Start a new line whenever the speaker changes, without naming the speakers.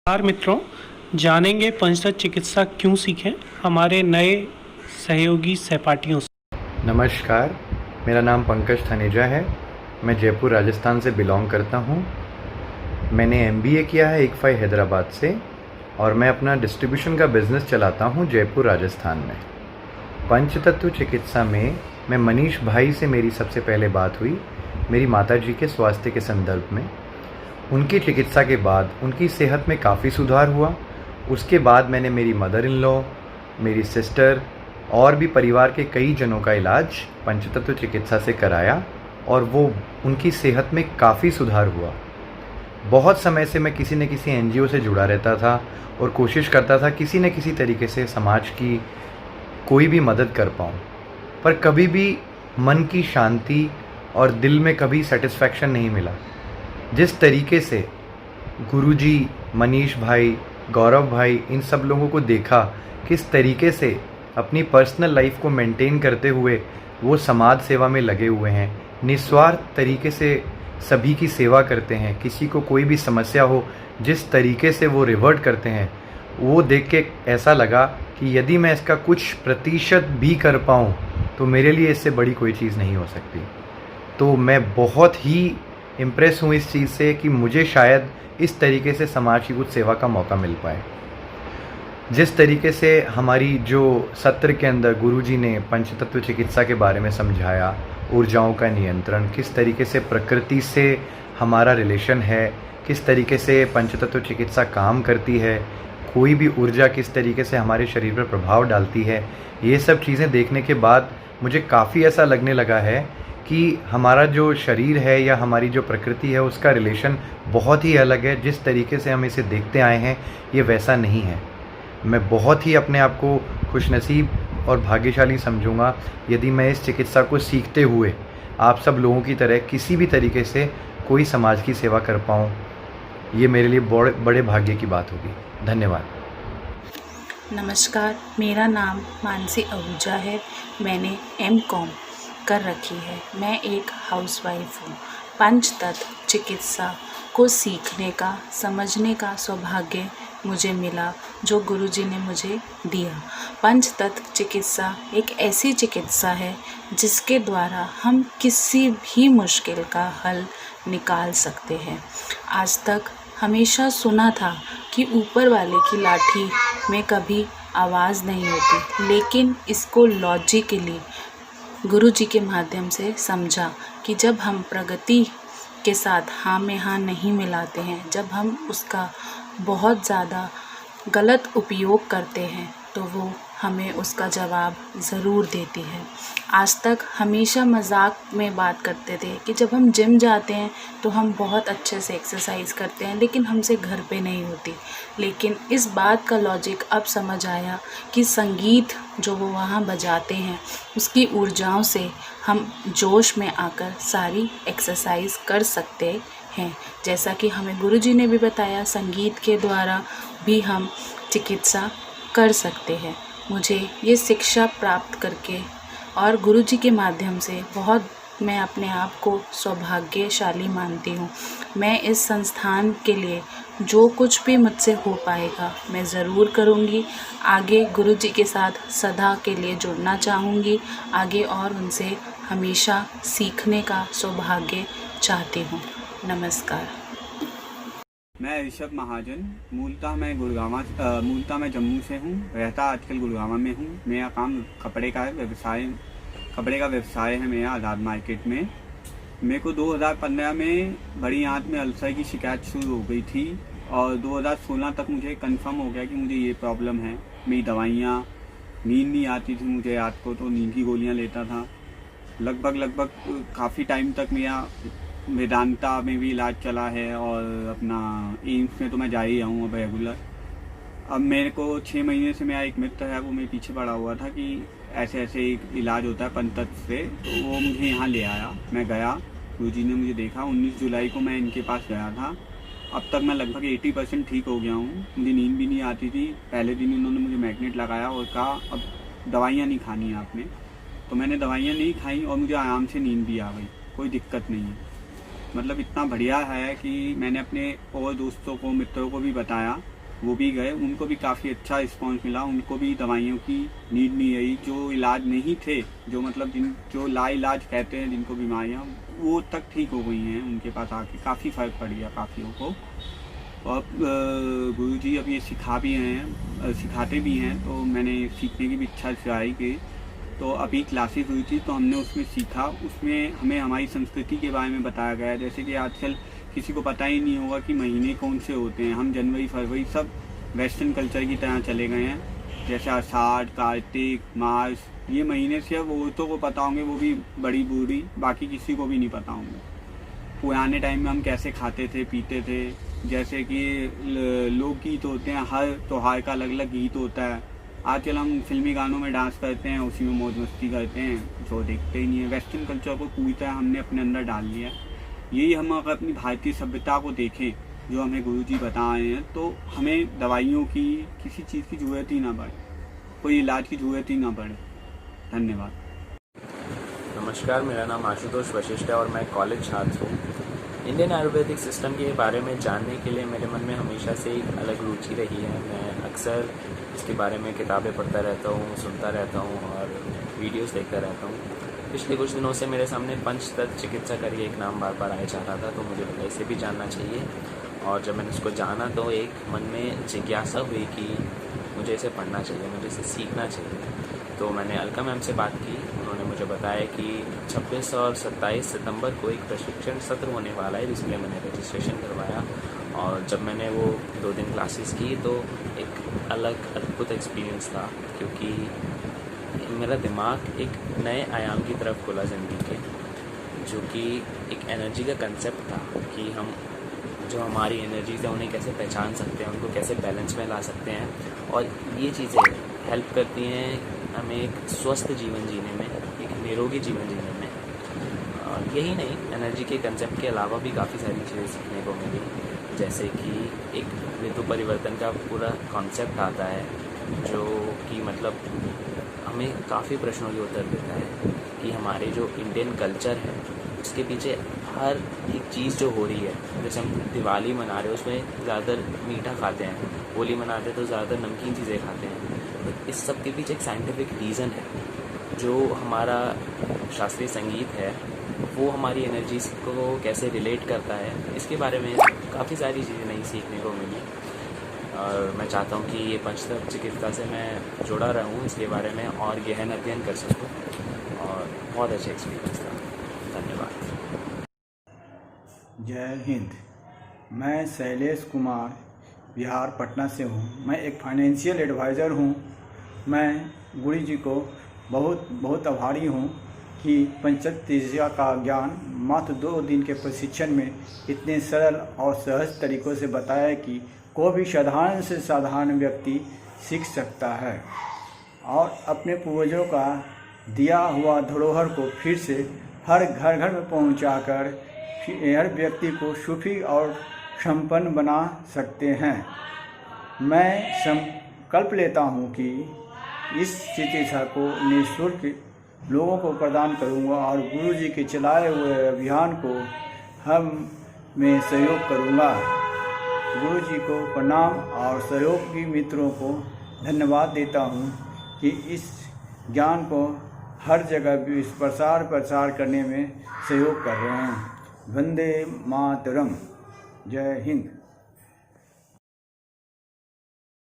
नमस्कार मित्रों, जानेंगे पंचतत्व चिकित्सा क्यों सीखें हमारे नए सहयोगी सहपाठियों से।
नमस्कार, मेरा नाम पंकज थनेजा है। मैं जयपुर राजस्थान से बिलोंग करता हूँ। मैंने एमबीए किया है ICFI हैदराबाद से और मैं अपना डिस्ट्रीब्यूशन का बिज़नेस चलाता हूँ जयपुर राजस्थान में। पंचतत्व चिकित्सा में मैं मनीष भाई से मेरी सबसे पहले बात हुई मेरी माताजी के स्वास्थ्य के संदर्भ में। उनकी चिकित्सा के बाद उनकी सेहत में काफ़ी सुधार हुआ। उसके बाद मैंने मेरी मदर इन लॉ, मेरी सिस्टर और भी परिवार के कई जनों का इलाज पंचतत्व चिकित्सा से कराया और वो उनकी सेहत में काफ़ी सुधार हुआ। बहुत समय से मैं किसी न किसी एनजीओ से जुड़ा रहता था और कोशिश करता था किसी न किसी तरीके से समाज की कोई भी मदद कर पाऊँ, पर कभी भी मन की शांति और दिल में कभी सेटिस्फैक्शन नहीं मिला। जिस तरीके से गुरुजी, मनीष भाई, गौरव भाई, इन सब लोगों को देखा किस तरीके से अपनी पर्सनल लाइफ को मेंटेन करते हुए वो समाज सेवा में लगे हुए हैं, निस्वार्थ तरीके से सभी की सेवा करते हैं, किसी को कोई भी समस्या हो जिस तरीके से वो रिवर्ट करते हैं, वो देख के ऐसा लगा कि यदि मैं इसका कुछ प्रतिशत भी कर पाऊँ तो मेरे लिए इससे बड़ी कोई चीज़ नहीं हो सकती। तो मैं बहुत ही इम्प्रेस हूँ इस चीज़ से कि मुझे शायद इस तरीके से समाज की कुछ सेवा का मौका मिल पाए। जिस तरीके से हमारी जो सत्र के अंदर गुरुजी ने पंचतत्व चिकित्सा के बारे में समझाया, ऊर्जाओं का नियंत्रण, किस तरीके से प्रकृति से हमारा रिलेशन है, किस तरीके से पंचतत्व चिकित्सा काम करती है, कोई भी ऊर्जा किस तरीके से हमारे शरीर पर प्रभाव डालती है, ये सब चीज़ें देखने के बाद मुझे काफ़ी ऐसा लगने लगा है कि हमारा जो शरीर है या हमारी जो प्रकृति है उसका रिलेशन बहुत ही अलग है। जिस तरीके से हम इसे देखते आए हैं ये वैसा नहीं है। मैं बहुत ही अपने आप को खुशनसीब और भाग्यशाली समझूंगा यदि मैं इस चिकित्सा को सीखते हुए आप सब लोगों की तरह किसी भी तरीके से कोई समाज की सेवा कर पाऊँ। ये मेरे लिए बड़े भाग्य की बात होगी। धन्यवाद।
नमस्कार, मेरा नाम मानसी आहूजा है। मैंने MCOM कर रखी है। मैं एक हाउसवाइफ हूँ। पंचतत्व चिकित्सा को सीखने का, समझने का सौभाग्य मुझे मिला जो गुरुजी ने मुझे दिया। पंचतत्व चिकित्सा एक ऐसी चिकित्सा है जिसके द्वारा हम किसी भी मुश्किल का हल निकाल सकते हैं। आज तक हमेशा सुना था कि ऊपर वाले की लाठी में कभी आवाज़ नहीं होती, लेकिन इसको लॉजिकली गुरुजी के माध्यम से समझा कि जब हम प्रगति के साथ हाँ में हाँ नहीं मिलाते हैं, जब हम उसका बहुत ज़्यादा गलत उपयोग करते हैं तो वो हमें उसका जवाब ज़रूर देती है। आज तक हमेशा मजाक में बात करते थे कि जब हम जिम जाते हैं तो हम बहुत अच्छे से एक्सरसाइज करते हैं, लेकिन हमसे घर पे नहीं होती। लेकिन इस बात का लॉजिक अब समझ आया कि संगीत जो वो वहाँ बजाते हैं उसकी ऊर्जाओं से हम जोश में आकर सारी एक्सरसाइज कर सकते हैं। जैसा कि हमें गुरुजी ने भी बताया, संगीत के द्वारा भी हम चिकित्सा कर सकते हैं। मुझे ये शिक्षा प्राप्त करके और गुरुजी के माध्यम से बहुत मैं अपने आप को सौभाग्यशाली मानती हूँ। मैं इस संस्थान के लिए जो कुछ भी मुझसे हो पाएगा मैं ज़रूर करूँगी। आगे गुरुजी के साथ सदा के लिए जुड़ना चाहूँगी आगे और उनसे हमेशा सीखने का सौभाग्य चाहती हूँ। नमस्कार।
मैं ऋषभ महाजन, मूलतः मैं जम्मू से हूँ, रहता आजकल गुड़गांव में हूँ। मेरा काम कपड़े का व्यवसाय है मेरा आज़ाद मार्केट में। मेरे को 2015 में बड़ी आंत में अल्सर की शिकायत शुरू हो गई थी और 2016 तक मुझे कंफर्म हो गया कि मुझे ये प्रॉब्लम है। मेरी दवाइयाँ, नींद नहीं आती थी मुझे रात को, तो नींद की गोलियाँ लेता था। लगभग काफ़ी टाइम तक मेरा वेदांता में भी इलाज चला है और अपना एम्स में तो मैं जा ही रहा हूँ अब रेगुलर। अब मेरे को 6 महीने से मेरा एक मित्र है, वो मेरे पीछे पड़ा हुआ था कि ऐसे एक इलाज होता है पंचतत्व से, तो वो मुझे यहाँ ले आया। मैं गया, गुरुजी ने मुझे देखा। 19 जुलाई को मैं इनके पास गया था। अब तक मैं लगभग 80% ठीक हो गया हूँ। मुझे नींद भी नहीं आती थी। पहले दिन उन्होंने मुझे मैग्नेट लगाया और कहा अब दवाइयाँ नहीं खानी है आपने। तो मैंने दवाइयाँ नहीं खाई और मुझे आराम से नींद भी आ गई, कोई दिक्कत नहीं है। मतलब इतना बढ़िया है कि मैंने अपने और दोस्तों को, मित्रों को भी बताया, वो भी गए, उनको भी काफ़ी अच्छा रिस्पॉन्स मिला। उनको भी दवाइयों की नीड नहीं आई, जो इलाज नहीं थे, जो मतलब जो लाइलाज कहते हैं जिनको बीमारियाँ, वो तक ठीक हो गई हैं। उनके पास आके काफ़ी फ़र्क पड़ गया काफ़ियों को। और गुरुजी अब ये सिखाते भी हैं, तो मैंने सीखने की भी इच्छा दिखाई कि तो अभी क्लासेस हुई थी तो हमने उसमें सीखा। उसमें हमें हमारी संस्कृति के बारे में बताया गया, जैसे कि आजकल किसी को पता ही नहीं होगा कि महीने कौन से होते हैं। हम जनवरी फरवरी सब वेस्टर्न कल्चर की तरह चले गए हैं। जैसे आषाढ़, कार्तिक, मार्च, ये महीने सिर्फ औरतों को पता होंगे, वो भी बड़ी बूढ़ी, बाकी किसी को भी नहीं पता होंगे। पुराने टाइम में हम कैसे खाते थे, पीते थे, जैसे कि लोकगीत होते हैं, हर त्योहार का अलग अलग गीत होता है। आजकल हम फिल्मी गानों में डांस करते हैं, उसी में मौज मस्ती करते हैं, जो देखते ही नहीं है। वेस्टर्न कल्चर को पूरी तरह हमने अपने अंदर डाल लिया है। यही हम अगर अपनी भारतीय सभ्यता को देखें, जो हमें गुरुजी बता रहे हैं, तो हमें दवाइयों की, किसी चीज़ की ज़रूरत ही ना पड़े, कोई इलाज की ज़रूरत ही ना पड़े। धन्यवाद।
नमस्कार, मेरा नाम आशुतोष वशिष्ठ है और मैं कॉलेज छात्र हूँ। इंडियन आयुर्वेदिक सिस्टम के बारे में जानने के लिए मेरे मन में हमेशा से एक अलग रुचि रही है। मैं अक्सर इसके बारे में किताबें पढ़ता रहता हूँ, सुनता रहता हूँ और वीडियोस देखता रहता हूँ। पिछले कुछ दिनों से मेरे सामने पंचतत्व चिकित्सा करके एक नाम बार बार आया जा रहा था, तो मुझे लगा इसे भी जानना चाहिए। और जब मैंने उसको जाना तो एक मन में जिज्ञासा हुई कि मुझे इसे पढ़ना चाहिए, मुझे इसे सीखना चाहिए। तो मैंने अलका मैम से बात की। उन्होंने मुझे बताया कि 26 और 27 सितंबर को एक प्रशिक्षण सत्र होने वाला है, जिसके लिए मैंने रजिस्ट्रेशन करवाया। और जब मैंने वो 2 दिन क्लासेस की तो एक अलग अद्भुत एक्सपीरियंस था, क्योंकि मेरा दिमाग एक नए आयाम की तरफ खुला ज़िंदगी के, जो कि एक एनर्जी का कंसेप्ट था कि हम जो हमारी एनर्जीज़ है उन्हें कैसे पहचान सकते हैं, उनको कैसे बैलेंस में ला सकते हैं। और ये चीज़ें हेल्प करती हैं हमें एक स्वस्थ जीवन जीने में, एक निरोगी जीवन जीने में। और यही नहीं, एनर्जी के कंसेप्ट के अलावा भी काफ़ी सारी चीज़ें सीखने को मिली, जैसे कि एक ऋतु परिवर्तन का पूरा कॉन्सेप्ट आता है, जो कि मतलब हमें काफ़ी प्रश्नों के उत्तर देता है कि हमारे जो इंडियन कल्चर है उसके पीछे हर एक चीज़ जो हो रही है। जैसे हम दिवाली मना रहे हैं, उसमें ज़्यादातर मीठा खाते हैं, होली मनाते हैं तो ज़्यादातर नमकीन चीज़ें खाते हैं। तो इस सब के पीछे एक साइंटिफिक रीज़न है। जो हमारा शास्त्रीय संगीत है वो हमारी एनर्जीज को कैसे रिलेट करता है, इसके बारे में काफ़ी सारी चीज़ें नई सीखने को मिली। और मैं चाहता हूँ कि ये पंचतत्व चिकित्सा से मैं जुड़ा रहूँ, इसके बारे में और गहन अध्ययन कर सकूँ। और बहुत अच्छा एक्सपीरियंस था। धन्यवाद।
जय हिंद। मैं शैलेश कुमार बिहार पटना से हूँ। मैं एक फाइनेंशियल एडवाइज़र हूँ। मैं गुरु जी को बहुत आभारी हूँ कि पंचतत्व चिकित्सा का ज्ञान मात्र 2 दिन के प्रशिक्षण में इतने सरल और सहज तरीक़ों से बताया कि कोई भी साधारण से साधारण व्यक्ति सीख सकता है और अपने पूर्वजों का दिया हुआ धरोहर को फिर से हर घर घर में पहुंचाकर हर व्यक्ति को सुखी और संपन्न बना सकते हैं। मैं संकल्प लेता हूं कि इस चिकित्सा को निःशुल्क लोगों को प्रदान करूंगा और गुरु जी के चलाए हुए अभियान को मैं सहयोग करूंगा। गुरु जी को प्रणाम और सहयोगी मित्रों को धन्यवाद देता हूं कि इस ज्ञान को हर जगह भी प्रसार करने में सहयोग कर रहे हैं। वंदे मातरम। जय हिंद।